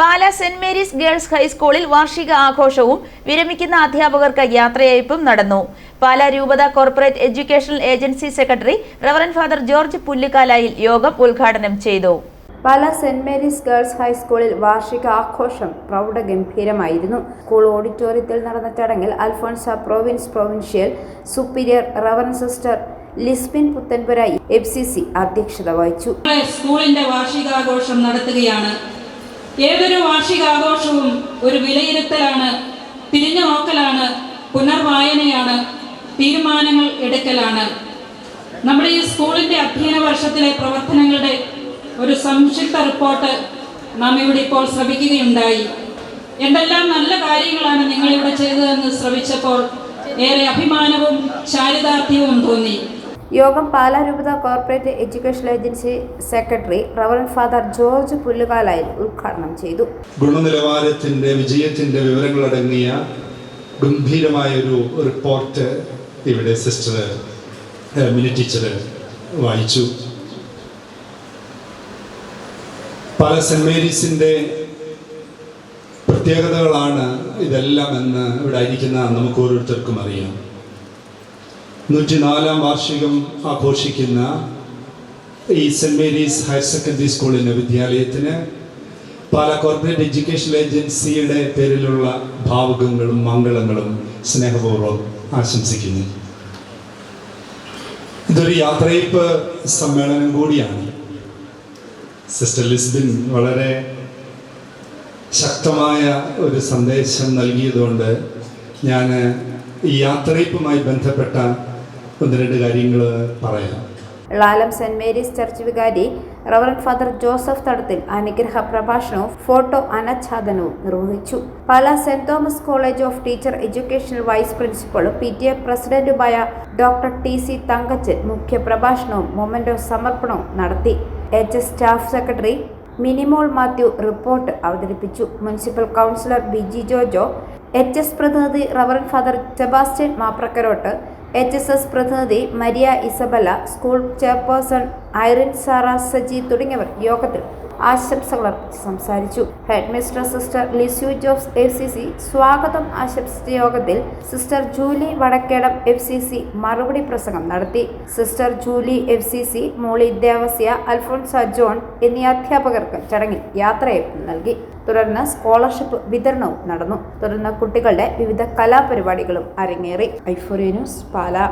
Pala saint Mary's girls ഹൈസ്കൂളിൽ വാർഷിക ആഘോഷവും വിരമിക്കുന്ന അധ്യാപകർക്ക് യാത്രയയപ്പും നടന്നു. പാലാ രൂപത corporate educational agency secretary reverend father George Pullukalayil യോഗം ഉദ്ഘാടനം ചെയ്തു. പാലാ സെന്റ് മേരീസ് ഗേൾസ് ഹൈസ്കൂളിൽ വാർഷിക ആഘോഷം പ്രൗഢഗംഭീരമായിരുന്നു. സ്കൂൾ ഓഡിറ്റോറിയത്തിൽ നടന്ന ചടങ്ങിൽ Alphonsa provincial superior reverend sister Lisbin Puthenpura FCC അധ്യക്ഷത വഹിച്ചു. സ്കൂളിന്റെ വാർഷികാഘോഷം നടത്തുകയാണ്. ഏതൊരു വാർഷികാഘോഷവും ഒരു വിലയിരുത്തലാണ്, തിരിഞ്ഞു നോക്കലാണ്, പുനർവായനയാണ്, തീരുമാനങ്ങൾ എടുക്കലാണ്. നമ്മുടെ ഈ സ്കൂളിന്റെ അധ്യയന വർഷത്തിലെ പ്രവർത്തനങ്ങളുടെ ഒരു സംക്ഷിപ്ത റിപ്പോർട്ട് നാം ഇവിടെ ഇപ്പോൾ ശ്രവിക്കുകയുണ്ടായി. എന്തെല്ലാം നല്ല കാര്യങ്ങളാണ് നിങ്ങളിവിടെ ചെയ്തതെന്ന് ശ്രവിച്ചപ്പോൾ ഏറെ അഭിമാനവും ചാരിതാർത്ഥ്യവും തോന്നി. യോഗം പാലാ രൂപത corporate educational agency secretary reverend father George Pullukalayil ഉദ്ഘാടനം ചെയ്തു. ഗുണനിലവാരത്തിന്റെ വിജയത്തിന്റെ വിവരങ്ങളടങ്ങിയ ഗംഭീരമായ ഒരു റിപ്പോർട്ട് ഇവിടെ സിസ്റ്റർ മിനി ടീച്ചർ വായിച്ചു. പാലാ സെന്റ് മേരീസിന്റെ പ്രത്യേകതകളാണ് ഇതെല്ലാം എന്ന് ഇവിടെ ആയിരിക്കുന്ന നമുക്ക് ഓരോരുത്തർക്കും അറിയാം. 104ാം വാർഷികം ആഘോഷിക്കുന്ന ഈ സെന്റ് മേരീസ് ഹയർ സെക്കൻഡറി സ്കൂളിൻ്റെ വിദ്യാലയത്തിന് പാലാ കോർപ്പറേറ്റ് എഡ്യൂക്കേഷണൽ ഏജൻസിയുടെ പേരിലുള്ള ഭാവുകങ്ങളും മംഗളങ്ങളും സ്നേഹപൂർവ്വം ആശംസിക്കുന്നു. ഇതൊരു യാത്രയയപ്പ് സമ്മേളനം കൂടിയാണ്. സിസ്റ്റർ ലിസ്ബിൻ വളരെ ശക്തമായ ഒരു സന്ദേശം നൽകിയതുകൊണ്ട് ഞാൻ ഈ യാത്രയയപ്പുമായി ബന്ധപ്പെട്ട ഒന്ന് രണ്ട് കാര്യങ്ങൾ പറയാം. ലാലം സെന്റ് മേരീസ് ചർച്ച് വികാരി റവറന്റ് ഫാദർ ജോസഫ് തടത്തിൽ അനുഗ്രഹ പ്രഭാഷണവും ഫോട്ടോ അനാച്ഛാദനവും നിർവഹിച്ചു. Pala saint Thomas college of teacher educational vice പ്രിൻസിപ്പളും PTA പ്രസിഡന്റുമായ ഡോക്ടർ TC തങ്കച്ചൻ മുഖ്യ പ്രഭാഷണവും മൊമെന്റോ സമർപ്പണവും നടത്തി. HS staff secretary Minimol Mathew report അവതരിപ്പിച്ചു. Municipal councillor BG Jojo, HS പ്രതിനിധി reverend father Sebastian Maprakkarottu, HSS പ്രതിനിധി മരിയ ഇസബല, സ്കൂൾ ചെയർപേഴ്സൺ ഐറിൻ സാറ സജി തുടങ്ങിയവർ യോഗത്തിൽ ആശംസകൾ അർപ്പിച്ച് സംസാരിച്ചു. Head mistress sister Lisieux jobs FCC സ്വാഗതം ആശംസിച്ച യോഗത്തിൽ സിസ്റ്റർ ജൂലി വടക്കേടം FCC മറുപടി പ്രസംഗം നടത്തി. സിസ്റ്റർ ജൂലി FCC, മോളി ദേവസ്യ, അൽഫോൺസ ജോൺ എന്നീ അധ്യാപകർക്ക് ചടങ്ങിൽ യാത്രയയപ്പ് നൽകി. തുടർന്ന് സ്കോളർഷിപ്പ് വിതരണവും നടന്നു. തുടർന്ന് കുട്ടികളുടെ വിവിധ കലാപരിപാടികളും അരങ്ങേറി. i4A news Pala.